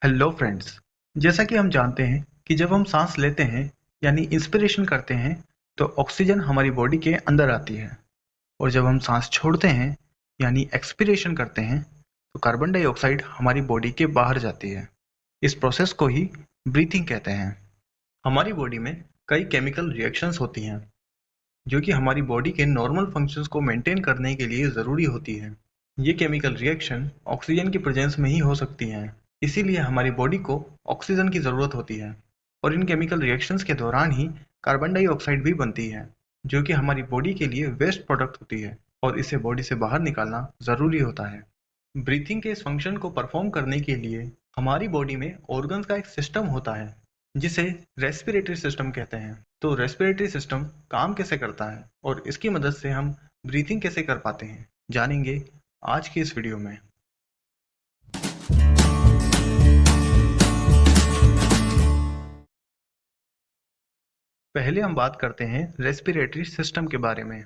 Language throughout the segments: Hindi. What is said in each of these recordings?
Hello friends. जैसा कि हम जानते हैं कि जब हम सांस लेते हैं यानी इंस्पिरेशन करते हैं तो ऑक्सीजन हमारी बॉडी के अंदर आती है, और जब हम सांस छोड़ते हैं यानी एक्सपिरेशन करते हैं तो कार्बन डाइऑक्साइड हमारी बॉडी के बाहर जाती है। इस प्रोसेस को ही ब्रीथिंग कहते हैं। हमारी बॉडी में कई केमिकल रिएक्शंस होती हैं जो कि हमारी बॉडी के नॉर्मल फंक्शंस को मेंटेन करने के लिए ज़रूरी होती है। ये केमिकल रिएक्शन ऑक्सीजन की प्रेजेंस में ही हो सकती हैं, इसीलिए हमारी बॉडी को ऑक्सीजन की ज़रूरत होती है। और इन केमिकल रिएक्शंस के दौरान ही कार्बन डाइऑक्साइड भी बनती है, जो कि हमारी बॉडी के लिए वेस्ट प्रोडक्ट होती है और इसे बॉडी से बाहर निकालना ज़रूरी होता है। ब्रीथिंग के इस फंक्शन को परफॉर्म करने के लिए हमारी बॉडी में ऑर्गन्स का एक सिस्टम होता है जिसे रेस्पिरेटरी सिस्टम कहते हैं। तो रेस्पिरेटरी सिस्टम काम कैसे करता है और इसकी मदद से हम ब्रीथिंग कैसे कर पाते हैं, जानेंगे आज की इस वीडियो में। पहले हम बात करते हैं रेस्पिरेटरी सिस्टम के बारे में।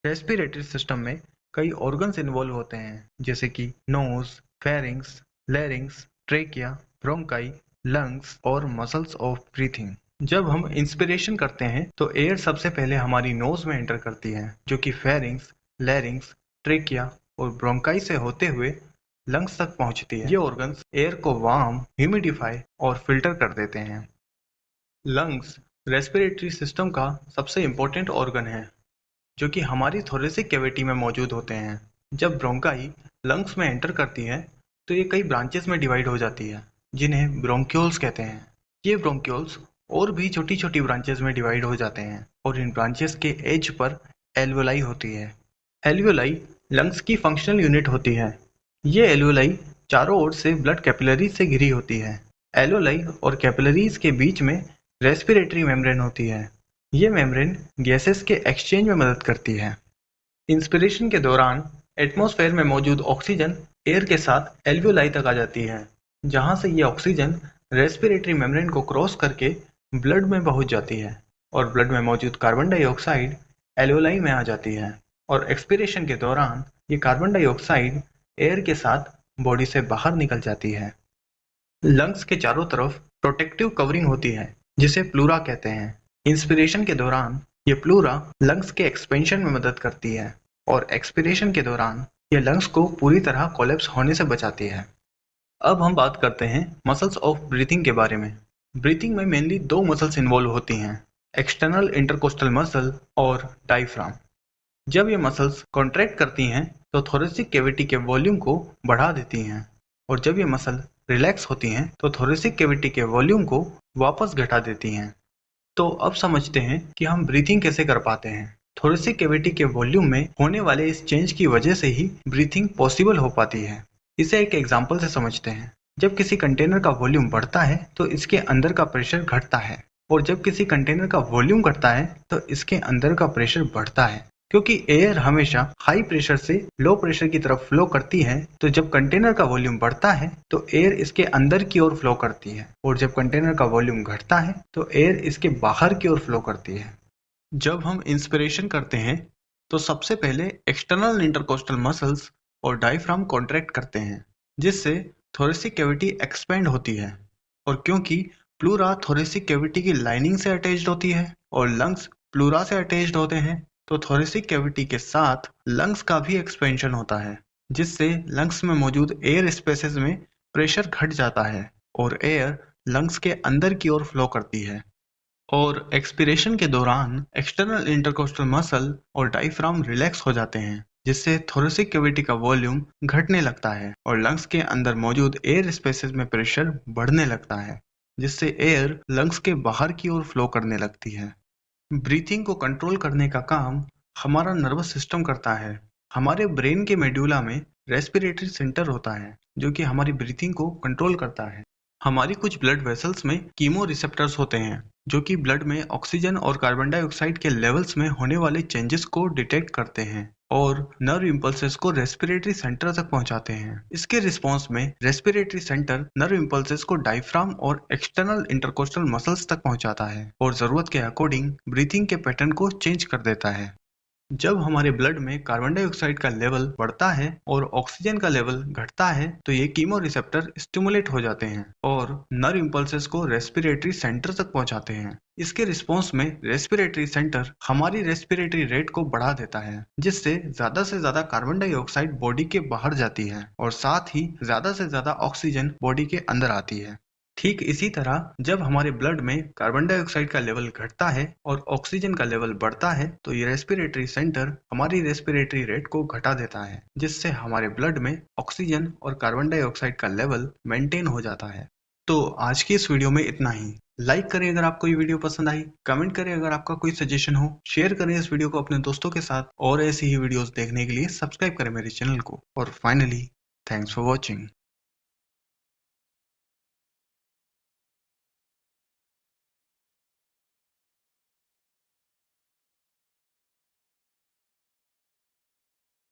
रेस्पिरेटरी सिस्टम में कई ऑर्गन्स इन्वॉल्व होते हैं, जैसे कि nose, pharynx, larynx, trachea, bronchi, lungs और मसल्स ऑफ ब्रीथिंग। जब हम इंस्पिरेशन करते हैं तो एयर सबसे पहले हमारी नोज में एंटर करती है, जो कि फेरिंग्स, लैरिंग्स, ट्रेकिया और ब्रोंकाई से होते हुए लंग्स तक पहुंचती है। ये ऑर्गन्स एयर को वार्म, ह्यूमिडिफाई और फिल्टर कर देते हैं। लंग्स रेस्पिरेटरी सिस्टम का सबसे इम्पोर्टेंट ऑर्गन है, जो कि हमारी थोरेसिक कैविटी में मौजूद होते हैं। जब ब्रोंकाई लंग्स में एंटर करती है तो ये कई ब्रांचेस में डिवाइड हो जाती है, जिन्हें ब्रोंक्यूल्स कहते हैं। ये ब्रोंक्यूल्स और भी छोटी छोटी ब्रांचेस में डिवाइड हो जाते हैं और इन ब्रांचेस के एज पर एल्वियोलाई होती है। एल्वियोलाई लंग्स की फंक्शनल यूनिट होती है। ये एल्वियोलाई चारों ओर से ब्लड कैपिलरीज से घिरी होती है। एल्वियोलाई और कैपिलरीज के बीच में रेस्पिरेटरी मेम्ब्रेन होती है। ये मेम्ब्रेन गैसेस के एक्सचेंज में मदद करती है। इंस्पिरेशन के दौरान एटमॉस्फेयर में मौजूद ऑक्सीजन एयर के साथ एल्वियोलाई तक आ जाती है, जहां से ये ऑक्सीजन रेस्पिरेटरी मेम्ब्रेन को क्रॉस करके ब्लड में पहुंच जाती है और ब्लड में मौजूद कार्बन डाइऑक्साइड एल्वियोलाई में आ जाती है। और एक्सपिरेशन के दौरान ये कार्बन डाइऑक्साइड एयर के साथ बॉडी से बाहर निकल जाती है। लंग्स के चारों तरफ प्रोटेक्टिव कवरिंग होती है, जिसे प्लूरा कहते हैं। इंस्पिरेशन के दौरान ये प्लूरा लंग्स के एक्सपेंशन में मदद करती है और एक्सपिरेशन के दौरान ये लंग्स को पूरी तरह कोलैप्स होने से बचाती है। अब हम बात करते हैं मसल्स ऑफ ब्रीथिंग के बारे में। ब्रीथिंग में मेनली दो मसल्स इन्वॉल्व होती हैं, एक्सटर्नल इंटरकोस्टल मसल और डायफ्राम। जब ये मसल्स कॉन्ट्रैक्ट करती हैं तो थोरेसिक कैविटी के वॉल्यूम को बढ़ा देती हैं, और जब ये मसल रिलैक्स होती हैं तो थोरेसिक कैविटी के वॉल्यूम को वापस घटा देती हैं। तो अब समझते हैं कि हम ब्रीथिंग कैसे कर पाते हैं। थोरेसिक कैविटी के वॉल्यूम में होने वाले इस चेंज की वजह से ही ब्रीथिंग पॉसिबल हो पाती है। इसे एक एग्जांपल से समझते हैं। जब किसी कंटेनर का वॉल्यूम बढ़ता है तो इसके अंदर का प्रेशर घटता है, और जब किसी कंटेनर का वॉल्यूम घटता है तो इसके अंदर का प्रेशर बढ़ता है। क्योंकि एयर हमेशा हाई प्रेशर से लो प्रेशर की तरफ फ्लो करती है, तो जब कंटेनर का वॉल्यूम बढ़ता है तो एयर इसके अंदर की ओर फ्लो करती है, और जब कंटेनर का वॉल्यूम घटता है तो एयर इसके बाहर की ओर फ्लो करती है। जब हम इंस्पिरेशन करते हैं तो सबसे पहले एक्सटर्नल इंटरकोस्टल मसल्स और डायफ्राम कॉन्ट्रैक्ट करते हैं, जिससे थोरेसिक कैविटी एक्सपेंड होती है। और क्योंकि प्लूरा थोरेसिक कैविटी की लाइनिंग से अटैच्ड होती है और लंग्स प्लूरा से अटैच्ड होते हैं, तो थोरेसिक कैविटी के साथ लंग्स का भी एक्सपेंशन होता है, जिससे लंग्स में मौजूद एयर स्पेसेस में प्रेशर घट जाता है और एयर लंग्स के अंदर की ओर फ्लो करती है। और एक्सपिरेशन के दौरान एक्सटर्नल इंटरकोस्टल मसल और डायफ्राम रिलैक्स हो जाते हैं, जिससे थोरेसिक कैविटी का वॉल्यूम घटने लगता है और लंग्स के अंदर मौजूद एयर स्पेसेस में प्रेशर बढ़ने लगता है, जिससे एयर लंग्स के बाहर की ओर फ्लो करने लगती है। ब्रीथिंग को कंट्रोल करने का काम हमारा नर्वस सिस्टम करता है। हमारे ब्रेन के मेडुला में रेस्पिरेटरी सेंटर होता है, जो कि हमारी ब्रीथिंग को कंट्रोल करता है। हमारी कुछ ब्लड वेसल्स में कीमो रिसेप्टर्स होते हैं, जो कि ब्लड में ऑक्सीजन और कार्बन डाइऑक्साइड के लेवल्स में होने वाले चेंजेस को डिटेक्ट करते हैं और नर्व इम्पल्सेस को रेस्पिरेटरी सेंटर तक पहुंचाते हैं। इसके रिस्पॉन्स में रेस्पिरेटरी सेंटर नर्व इम्पल्सेस को डायफ्राम और एक्सटर्नल इंटरकोस्टल मसल्स तक पहुंचाता है और जरूरत के अकॉर्डिंग ब्रीथिंग के पैटर्न को चेंज कर देता है। जब हमारे ब्लड में कार्बन डाइऑक्साइड का लेवल बढ़ता है और ऑक्सीजन का लेवल घटता है तो ये कीमो रिसेप्टर स्टिमुलेट हो जाते हैं और नर्व इम्पल्सेस को रेस्पिरेटरी सेंटर तक पहुंचाते हैं। इसके रिस्पॉन्स में रेस्पिरेटरी सेंटर हमारी रेस्पिरेटरी रेट को बढ़ा देता है, जिससे से ज्यादा कार्बन डाइऑक्साइड बॉडी के बाहर जाती है और साथ ही ज्यादा से ज्यादा ऑक्सीजन बॉडी के अंदर आती है। ठीक इसी तरह जब हमारे ब्लड में कार्बन डाइऑक्साइड का लेवल घटता है और ऑक्सीजन का लेवल बढ़ता है तो ये रेस्पिरेटरी सेंटर हमारी रेस्पिरेटरी रेट को घटा देता है, जिससे हमारे ब्लड में ऑक्सीजन और कार्बन डाइऑक्साइड का लेवल मेंटेन हो जाता है। तो आज की इस वीडियो में इतना ही। लाइक करें अगर आपको ये वीडियो पसंद आई, कमेंट करें अगर आपका कोई सजेशन हो, शेयर करें इस वीडियो को अपने दोस्तों के साथ और ऐसी ही वीडियोस देखने के लिए सब्सक्राइब करें मेरे चैनल को। और फाइनली, थैंक्स फॉर वॉचिंग।